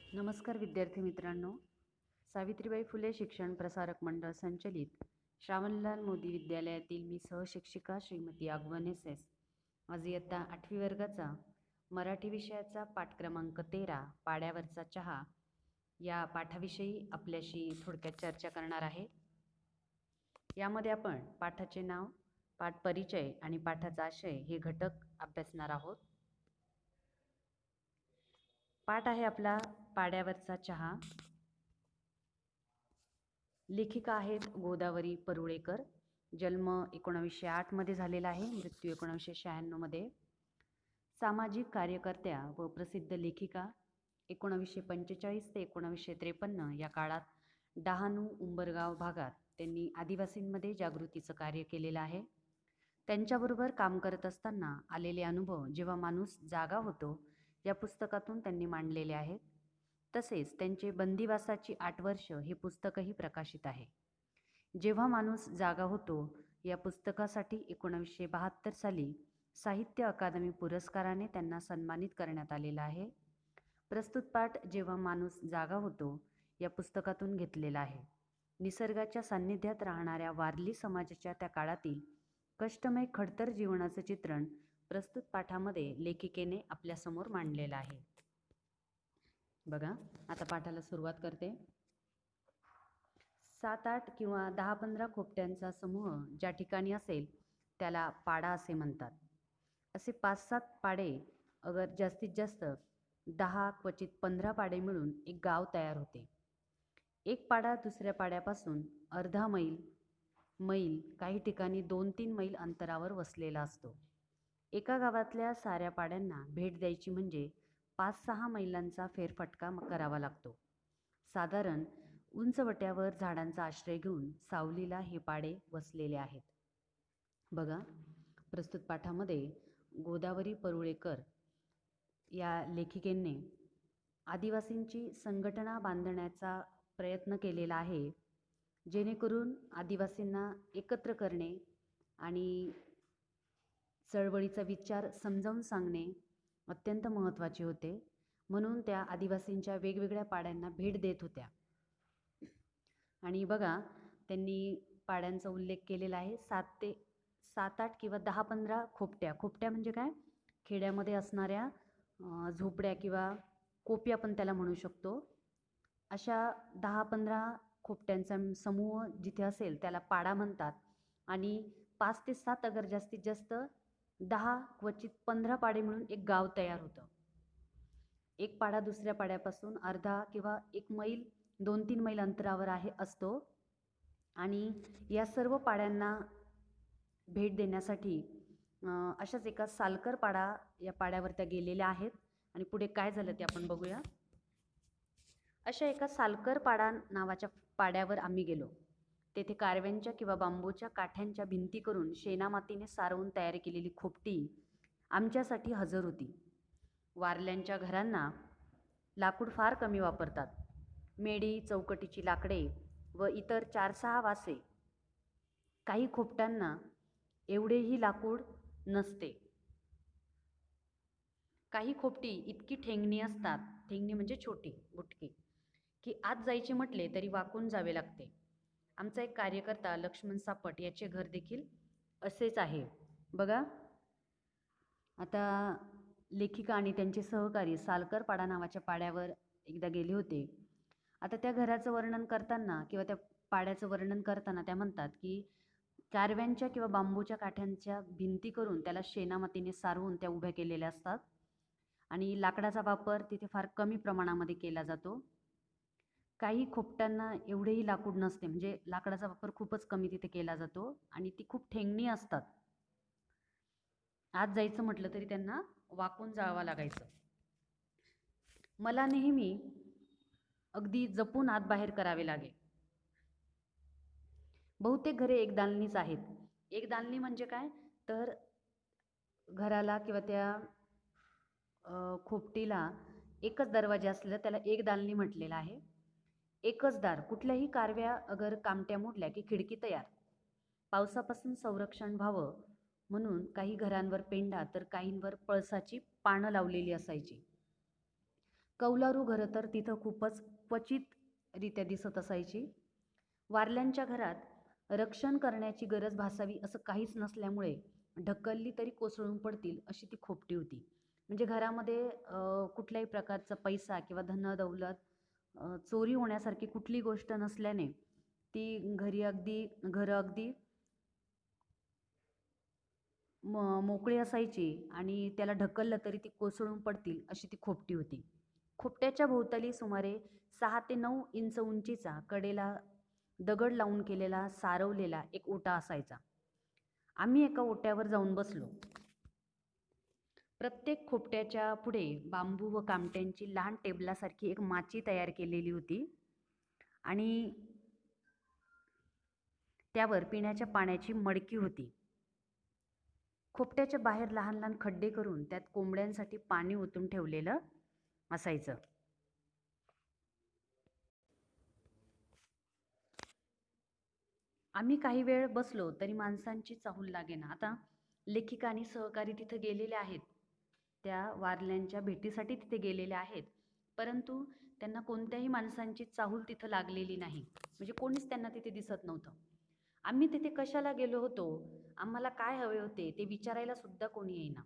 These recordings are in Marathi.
नमस्कार विद्यार्थी मित्रांनो. सावित्रीबाई फुले शिक्षण प्रसारक मंडळ संचलित श्रावणलाल मोदी विद्यालयातील मी सहशिक्षिका श्रीमती आगवन एस एस आज इयत्ता 8वी वर्गाचा मराठी विषयाचा पाठ क्रमांक 13 पाड्यावरचा चहा या पाठाविषयी आपल्याशी थोडक्यात चर्चा करणार आहे. यामध्ये आपण पाठाचे नाव, पाठ परिचय आणि पाठाचा आशय हे घटक अभ्यासणार आहोत. पाठ आहे आपला पाड्यावरचा चहा. लेखिका आहेत गोदावरी परुळेकर. जन्म 1908 मध्ये झालेला आहे, मृत्यू 1996 मध्ये. सामाजिक कार्यकर्त्या व प्रसिद्ध लेखिका. 1945 ते 1953 या काळात डहाणू उंबरगाव भागात त्यांनी आदिवासींमध्ये जागृतीचं कार्य केलेलं आहे. त्यांच्याबरोबर काम करत असताना आलेले अनुभव जेव्हा माणूस जागा होतो या पुस्तकातून त्यांनी मांडलेले आहेत. तसेच त्यांचे बंदिवासाची 8 वर्ष हे पुस्तकही प्रकाशित आहे. जेव्हा माणूस जागा होतो या पुस्तकासाठी 1972 साली साहित्य अकादमी पुरस्काराने त्यांना सन्मानित करण्यात आलेलं आहे. प्रस्तुत पाठ जेव्हा माणूस जागा होतो या पुस्तकातून घेतलेला आहे. निसर्गाच्या सान्निध्यात राहणाऱ्या वारली समाजाच्या त्या काळातील कष्टमय खडतर जीवनाचं चित्रण प्रस्तुत पाठामध्ये लेखिकेने आपल्यासमोर मांडलेलं आहे. बघा, आता पाठाला सुरुवात करते. 7-8 किंवा 10-15 खोपट्यांचा समूह ज्या ठिकाणी असेल त्याला पाडा असे म्हणतात. असे 5-7 पाडे अगर जास्तीत जास्त 10 क्वचित 15 पाडे मिळून एक गाव तयार होते. एक पाडा दुसऱ्या पाड्यापासून अर्धा मैल काही ठिकाणी 2-3 मैल अंतरावर वसलेला असतो. एका गावातल्या साऱ्या पाड्यांना भेट द्यायची म्हणजे 5-6 मैलांचा फेरफटका करावा लागतो. साधारण उंचवट्यावर झाडांचा आश्रय घेऊन सावलीला हे पाडे वसलेले आहेत. बघा, प्रस्तुत पाठामध्ये गोदावरी परुळेकर या लेखिकेने आदिवासींची संघटना बांधण्याचा प्रयत्न केलेला आहे, जेणेकरून आदिवासींना एकत्र करणे आणि चळवळीचा विचार समजावून सांगणे अत्यंत महत्त्वाचे होते. म्हणून त्या आदिवासींच्या वेगवेगळ्या पाड्यांना भेट देत होत्या. आणि बघा, त्यांनी पाड्यांचा उल्लेख केलेला आहे. 7-8 किंवा 10-15 खोपट्या म्हणजे काय, खेड्यामध्ये असणाऱ्या झोपड्या किंवा कोपी आपण त्याला म्हणू शकतो. अशा 10-15 खोपट्यांचा समूह जिथे असेल त्याला पाडा म्हणतात. आणि 5 ते 7 अगर जास्तीत जास्त 10 क्वचित 15 पाडे मिळून एक गाव तयार होतं. एक पाडा दुसऱ्या पाड्यापासून अर्धा किंवा 1 मैल 2-3 मैल अंतरावर असतो. आणि या सर्व पाड्यांना भेट देण्यासाठी अशाच एका सालकर पाडा या पाड्यावर त्या गेलेल्या आहेत. आणि पुढे काय झालं ते आपण बघूया. अशा एका सालकर पाडा नावाच्या पाड्यावर आम्ही गेलो. तेथे कारव्यांच्या किंवा बांबूच्या काठ्यांच्या भिंती करून शेणामातीने सारवून तयार केलेली खोपटी आमच्यासाठी हजर होती. वारल्यांच्या घरांना लाकूड फार कमी वापरतात. मेडी, चौकटीची लाकडे व इतर 4-6 वासे. काही खोपट्यांना एवढेही लाकूड नसते. काही खोपटी इतकी ठेंगणी असतात, ठेंगणी म्हणजे छोटी बुटकी, की आत जायचे म्हटले तरी वाकून जावे लागते. आमचा एक कार्यकर्ता लक्ष्मण सापट याचे घर देखील असेच आहे. बघा, आता लेखिका आणि त्यांचे सहकारी सालकर पाडा नावाच्या पाड्यावर एकदा गेले होते. आता त्या घराचं वर्णन करताना किंवा त्या पाड्याचं वर्णन करताना त्या म्हणतात की कारव्यांच्या किंवा बांबूच्या काठ्यांच्या भिंती करून त्याला शेणामातीने सारवून त्या उभ्या केलेल्या असतात. आणि लाकडाचा वापर तिथे फार कमी प्रमाणामध्ये केला जातो. काही खोपट्यांना एवढेही लाकूड नसते, म्हणजे लाकडाचा वापर खूपच कमी तिथे केला जातो आणि ती खूप ठेंगणी असतात. आत जायचं म्हटलं तरी त्यांना वाकून जावं लागायचं. मला नेहमी अगदी जपून आत बाहेर करावे लागे. बहुतेक घरे एक दालनीच आहेत. एक दालनी म्हणजे काय, तर घराला किंवा त्या खोपटीला एकच दरवाजा असलेला त्याला एक दालनी म्हटलेलं आहे. एकच दार. कुठल्याही कारव्या अगर कामट्या मोडल्या की खिडकी तयार. पावसापासून संरक्षण व्हावं म्हणून काही घरांवर पेंडा तर काहींवर पळसाची पानं लावलेली असायची. कौलारू घरं तर तिथं खूपच क्वचितरित्या दिसत असायची. वारल्यांच्या घरात रक्षण करण्याची गरज भासावी असं काहीच नसल्यामुळे ढकलली तरी कोसळून पडतील अशी ती खोपटी होती. म्हणजे घरामध्ये कुठल्याही प्रकारचा पैसा किंवा धनदौलत चोरी होण्यासारखी कुठली गोष्ट नसल्याने ती घरं अगदी मोकळी असायची आणि त्याला ढकललं तरी ती कोसळून पडतील अशी ती खोपटी होती. खोपट्याच्या भोवताली सुमारे 6 ते 9 इंच उंचीचा कडेला दगड लावून केलेला सारवलेला एक ओटा असायचा. आम्ही एका ओट्यावर जाऊन बसलो. प्रत्येक खोपट्याच्या पुढे बांबू व कामट्यांची लहान टेबलासारखी एक माची तयार केलेली होती आणि त्यावर पिण्याच्या पाण्याची मडकी होती. खोपट्याच्या बाहेर लहान लहान खड्डे करून त्यात कोंबड्यांसाठी पाणी ओतून ठेवलेलं असायचं. आम्ही काही वेळ बसलो तरी माणसांची चाहूल लागेना. आता लेखिका आणि सहकारी तिथे गेलेले आहेत, त्या वारल्यांच्या भेटीसाठी तिथे गेलेले आहेत, परंतु त्यांना कोणत्याही माणसांची चाहूल तिथं लागलेली नाही. म्हणजे कोणीच त्यांना तिथे दिसत नव्हतं. आम्ही तिथे कशाला गेलो होतो, आम्हाला काय हवे होते ते विचारायला सुद्धा कोणी येईना.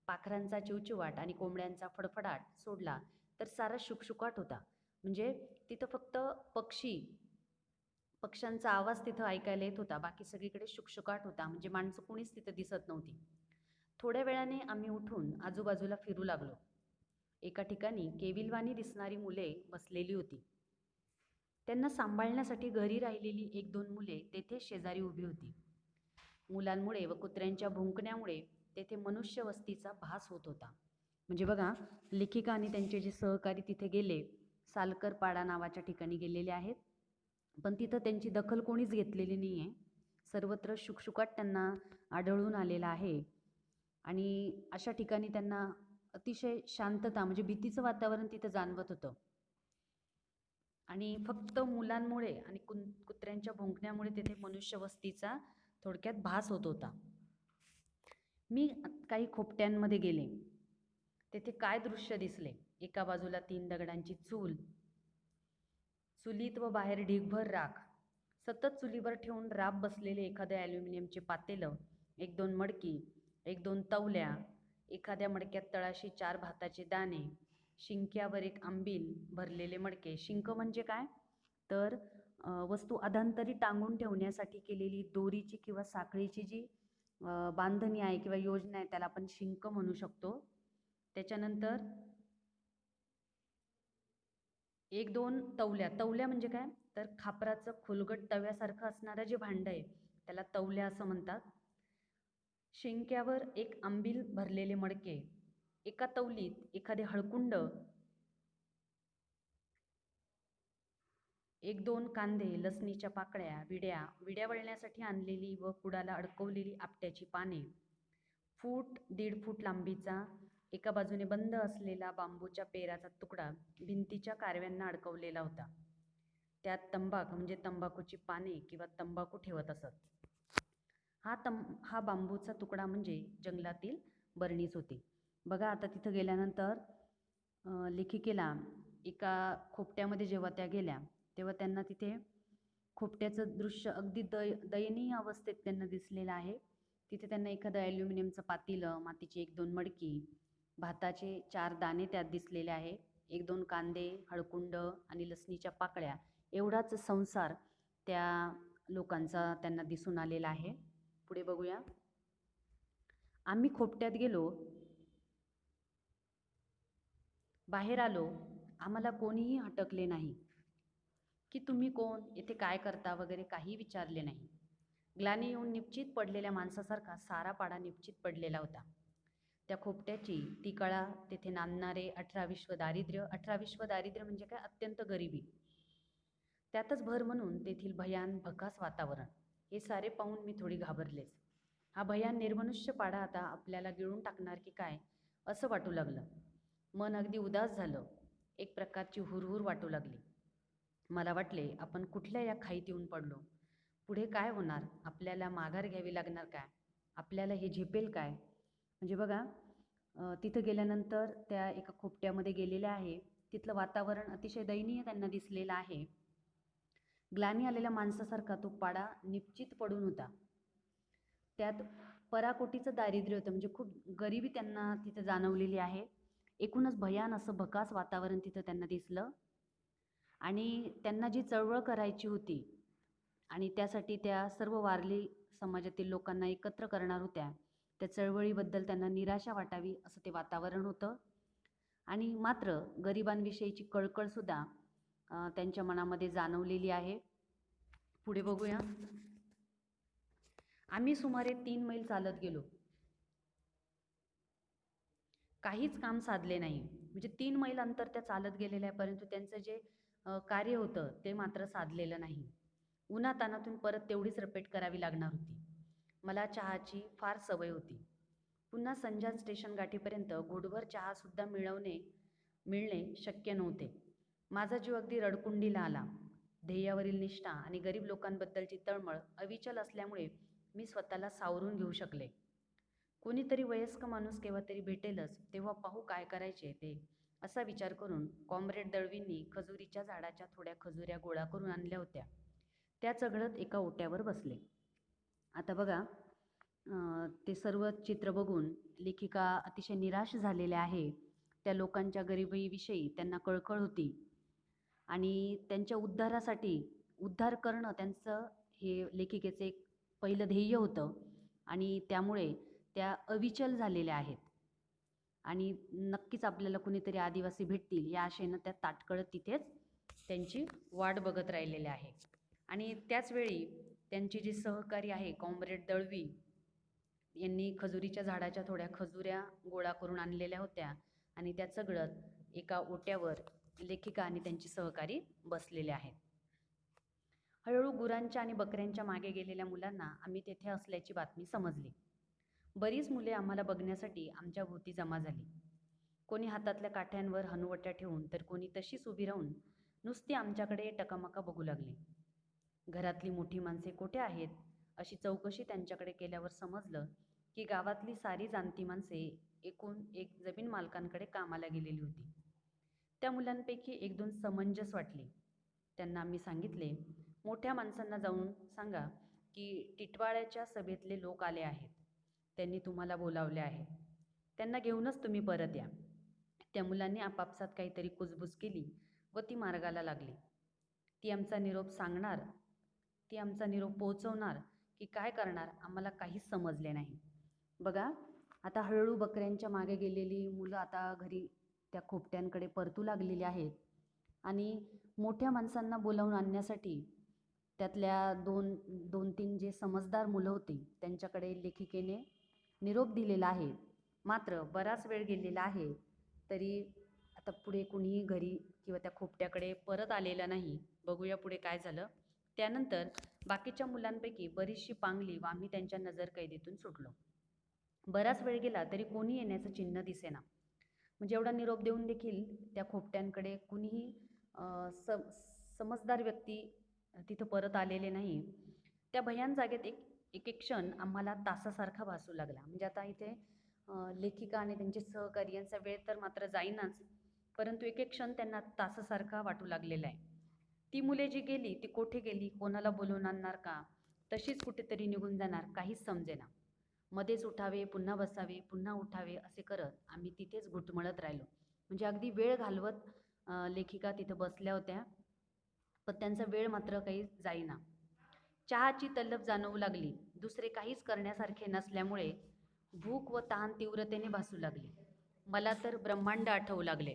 पाखरांचा चिवचिवाट आणि कोंबड्यांचा फडफडाट सोडला तर सारा शुकशुकाट होता. म्हणजे तिथं फक्त पक्ष्यांचा आवाज तिथं ऐकायला येत होता. बाकी सगळीकडे शुकशुकाट होता. म्हणजे माणसं कोणीच तिथं दिसत नव्हती. थोड्या वेळाने आम्ही उठून आजूबाजूला फिरू लागलो. एका ठिकाणी केविलवाणी दिसणारी मुले बसलेली होती. त्यांना सांभाळण्यासाठी घरी राहिलेली 1-2 मुले तेथे शेजारी उभी होती. मुलांमुळे व कुत्र्यांच्या भुंकण्यामुळे तेथे मनुष्यवस्तीचा भास होत होता. म्हणजे बघा, लेखिका आणि त्यांचे जे सहकारी तिथे गेले, सालकरपाडा नावाच्या ठिकाणी गेलेले आहेत, पण तिथं त्यांची दखल कोणीच घेतलेली नाही आहे. सर्वत्र शुकशुकाट त्यांना आढळून आलेला आहे आणि अशा ठिकाणी त्यांना अतिशय शांतता म्हणजे भीतीचं वातावरण तिथं जाणवत होतं आणि फक्त मुलांमुळे आणि कुत्र्यांच्या भुंकण्यामुळे तेथे मनुष्यवस्तीचा थोडक्यात भास होत होता. मी काही खोपट्यांमध्ये गेले. तेथे काय दृश्य दिसले. एका बाजूला 3 दगडांची चूल, चुलीत व बाहेर ढीगभर राख, सतत चुलीवर ठेवून राब बसलेले एखादे ॲल्युमिनियमचे पातेलं, 1-2 मडकी, 1-2 तवल्या, एखाद्या मडक्यात तळाशी 4 भाताचे दाणे, शिंक्यावर एक आंबील भरलेले मडके. शिंक म्हणजे काय, तर वस्तू अधांतरी टांगून ठेवण्यासाठी केलेली दोरीची किंवा साखळीची जी बांधणी आहे किंवा योजना आहे त्याला आपण शिंक म्हणू शकतो. त्याच्यानंतर 1-2 तवल्या म्हणजे काय, तर खापराचं खोलगट तव्यासारखं असणारं जे भांडं आहे त्याला तवल्या असं म्हणतात. शिंक्यावर एक आंबील भरलेले मडके, एका तवलीत एखादे हळकुंड, 1-2 कांदे, लसणीच्या पाकळ्या, विड्या वळण्यासाठी आणलेली व कुडाला अडकवलेली आपट्याची पाने, 1.5 फूट लांबीचा एका बाजूने बंद असलेला बांबूच्या पेराचा तुकडा भिंतीच्या कारव्यांना अडकवलेला होता. त्यात तंबाख म्हणजे तंबाखूची पाने किंवा तंबाखू ठेवत असत. हा बांबूचा तुकडा म्हणजे जंगलातील बरणीच होती. बघा, आता तिथं गेल्यानंतर लेखिकेला एका खोपट्यामध्ये जेव्हा त्या गेल्या तेव्हा त्यांना तिथे खोपट्याचं दृश्य अगदी दयनीय अवस्थेत त्यांना दिसलेलं आहे. तिथे त्यांना एखादं ॲल्युमिनियमचं पातेलं, मातीची 1-2 मडकी, भाताचे 4 दाणे त्यात दिसलेले आहे, 1-2 कांदे, हळकुंड आणि लसणीच्या पाकळ्या एवढाच संसार त्या लोकांचा त्यांना दिसून आलेला आहे. पुढे बघूया. आम्ही खोपट्यात गेलो, बाहेर आलो. आम्हाला कोणीही हटकले नाही की तुम्ही कोण, येथे काय करता वगैरे काही विचारले नाही. ग्लानी येऊन निपचित पडलेल्या माणसासारखा सारा पाडा निपचित पडलेला होता. त्या खोपट्याची ती कळा, तेथे नांदणारे 18 दारिद्र्य. 18 दारिद्र्य म्हणजे काय, अत्यंत गरिबी. त्यातच भर म्हणून तेथील भयान भकास वातावरण, हे सारे पाहून मी थोडी घाबरलेच. हा भयान निर्मनुष्य पाडा आता आपल्याला गिळून टाकणार की काय असं वाटू लागलं. मन अगदी उदास झालं. एक प्रकारची हुरहुर वाटू लागली. मला वाटले आपण कुठल्या या खाईत येऊन पडलो. पुढे काय होणार, आपल्याला माघार घ्यावी लागणार काय, आपल्याला हे झेपेल काय. म्हणजे बघा, तिथं गेल्यानंतर त्या एका खोपट्यामध्ये गेलेल्या आहे. तिथलं वातावरण अतिशय दयनीय त्यांना दिसलेलं आहे. ग्लानी आलेल्या माणसासारखा तो पाडा निश्चित पडून होता. त्यात पराकोटीचं दारिद्र्य होतं, म्हणजे खूप गरिबी त्यांना तिथं जाणवलेली आहे. एकूणच भयान असं भकास वातावरण तिथं त्यांना दिसलं. आणि त्यांना जी चळवळ करायची होती आणि त्यासाठी त्या सर्व वारली समाजातील लोकांना एकत्र करणार होत्या, त्या चळवळीबद्दल त्यांना निराशा वाटावी असं ते वातावरण होतं. आणि मात्र गरिबांविषयीची कळकळसुद्धा त्यांच्या मनामध्ये जाणवलेली आहे. पुढे बघूया. आम्ही सुमारे 3 मैल चालत गेलो. काहीच काम साधले नाही. म्हणजे 3 मैल अंतर त्या चालत गेलेल्या आहे, परंतु त्यांचं जे कार्य होतं ते मात्र साधलेलं नाही. उन्हातानातून परत तेवढीच रपेट करावी लागणार होती. मला चहाची फार सवय होती. पुन्हा संजान स्टेशन गाठीपर्यंत घोटभर चहासुद्धा मिळणे शक्य नव्हते. माझा जीव अगदी रडकुंडीला आला. ध्येयावरील निष्ठा आणि गरीब लोकांबद्दलची तळमळ अविचल असल्यामुळे मी स्वतःला सावरून घेऊ शकले. कोणीतरी वयस्क माणूस केव्हा तरी भेटेलच, तेव्हा पाहू काय करायचे ते, असा विचार करून कॉम्रेड दळवींनी खजुरीच्या झाडाच्या थोड्या खजुऱ्या गोळा करून आणल्या होत्या. त्या चघळत एका ओट्यावर बसले. आता बघा, ते सर्व चित्र बघून लेखिका अतिशय निराश झालेल्या आहे. त्या लोकांच्या गरिबीविषयी त्यांना कळकळ होती आणि त्यांच्या उद्धार करणं त्यांचं हे लेखिकेचं एक पहिलं ध्येय होतं. आणि त्यामुळे त्या अविचल झालेल्या आहेत आणि नक्कीच आपल्याला कुणीतरी आदिवासी भेटतील या आशेनं त्या ताटकळत तिथेच त्यांची वाट बघत राहिलेल्या आहे. आणि त्याचवेळी त्यांची जी सहकारी आहे कॉम्रेड दळवी यांनी खजुरीच्या झाडाच्या थोड्या खजुऱ्या गोळा करून आणलेल्या होत्या आणि त्या चघळत एका ओट्यावर लेखिका आणि त्यांची सहकारी बसलेले आहेत. हळूहळू गुरांच्या आणि बकऱ्यांच्या मागे गेलेल्या मुलांना आम्ही तेथे असल्याची बातमी समजली. बरीच मुले आम्हाला बघण्यासाठी आमच्या भोवती जमा झाली. कोणी हातातल्या काठ्यांवर हनुवट्या ठेवून तर कोणी तशीच उभी राहून नुसती आमच्याकडे टकामका बघू लागली. घरातली मोठी माणसे कोठे आहेत अशी चौकशी त्यांच्याकडे केल्यावर समजलं की गावातली सारी जाणती माणसे एकूण एक जमीन मालकांकडे कामाला गेलेली होती. त्या मुलांपैकी 1-2 समंजस वाटली. त्यांना आम्ही सांगितले, मोठ्या माणसांना जाऊन सांगा की टिटवाळ्याच्या सभेतले लोक आले आहेत. त्यांनी तुम्हाला बोलावले आहे. त्यांना घेऊनच तुम्ही परत या. त्या मुलांनी आपापसात काहीतरी कुजबूज केली व ती मार्गाला लागली. ती आमचा निरोप पोहोचवणार की काय करणार आम्हाला काहीच समजले नाही. बघा, आता हळूहळू बकऱ्यांच्या मागे गेलेली मुलं आता घरी त्या खोपट्यांकडे परतू लागलेली आहेत आणि मोठ्या माणसांना बोलावून आणण्यासाठी त्यातल्या 2-3 जे समजदार मुलं होती त्यांच्याकडे लेखिकेने निरोप दिलेला आहे. मात्र बराच वेळ गेलेला आहे तरी आता पुढे कुणीही घरी किंवा त्या खोपट्याकडे परत आलेला नाही. बघूया पुढे काय झालं. त्यानंतर बाकीच्या मुलांपैकी बरीचशी पांगली व आम्ही त्यांच्या नजरकैदेतून सुटलो. बराच वेळ गेला तरी कोणी येण्याचं चिन्ह दिसेना. म्हणजे एवढा निरोप देऊन देखील त्या खोपट्यांकडे कुणीही समजदार व्यक्ती तिथं परत आलेले नाही. त्या भयान जागेत एक क्षण आम्हाला तासासारखा भासू लागला. म्हणजे आता इथे लेखिका आणि त्यांचे सहकारी यांचा वेळ तर मात्र जाईनाच, परंतु एक क्षण त्यांना तासासारखा वाटू लागलेला आहे. ती मुले जी गेली ती कोठे गेली, कोणाला बोलवून आणणार का, तशीच कुठेतरी निघून जाणार, काहीच समजेना. मध्येच उठावे, पुन्हा बसावे, पुन्हा उठावे असे करत आम्ही तिथेच घुटमळत राहिलो. म्हणजे अगदी वेळ घालवत लेखिका तिथं बसल्या होत्या, पण त्यांचा वेळ मात्र काही जाईना. चहाची तलप जाणवू लागली. दुसरे काहीच करण्यासारखे नसल्यामुळे भूक व तहान तीव्रतेने भासू लागली. मला तर ब्रह्मांड आठवू लागले.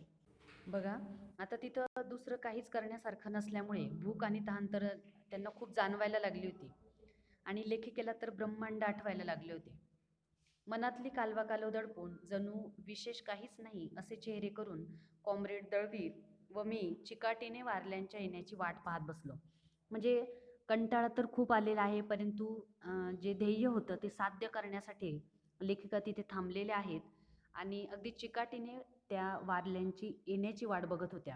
बघा, आता तिथं दुसरं काहीच करण्यासारखं नसल्यामुळे भूक आणि तहान तर त्यांना खूप जाणवायला लागली होती आणि लेखिकेला तर ब्रह्मांड आठवायला लागले होते. मनातली कालवाकालव दडपून जणू विशेष काहीच नाही असे चेहरे करून कॉम्रेड दळवी व मी चिकाटीने वारल्यांच्या येण्याची वाट पाहत बसलो. म्हणजे कंटाळा तर खूप आलेला आहे, परंतु जे ध्येय होतं ते साध्य करण्यासाठी लेखिका तिथे थांबलेल्या आहेत आणि अगदी चिकाटीने त्या वारल्यांची येण्याची वाट बघत होत्या.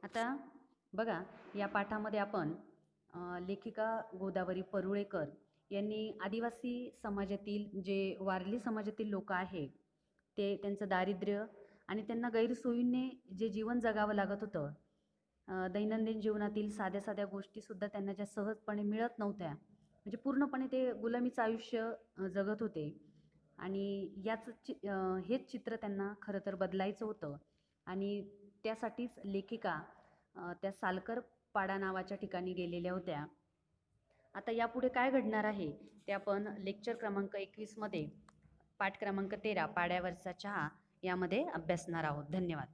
आता बघा, या पाठामध्ये आपण लेखिका गोदावरी परुळेकर यांनी आदिवासी समाजातील जे वारली समाजातील लोक आहेत ते त्यांचं दारिद्र्य आणि त्यांना गैरसोयीने जे जीवन जगावं लागत होतं, दैनंदिन जीवनातील साध्या साध्या गोष्टीसुद्धा त्यांना ज्या सहजपणे मिळत नव्हत्या, म्हणजे पूर्णपणे ते गुलामीचं आयुष्य जगत होते. आणि हेच चित्र त्यांना खरं तर बदलायचं होतं. आणि त्यासाठीच लेखिका त्या सालकर पाडा नावाच्या ठिकाणी गेलेल्या होत्या. आता यापुढे काय घडणार आहे ते आपण लेक्चर क्रमांक 21 मध्ये पाठ क्रमांक 13 पाड्यावरचा चहा यामध्ये अभ्यासणार आहोत. धन्यवाद.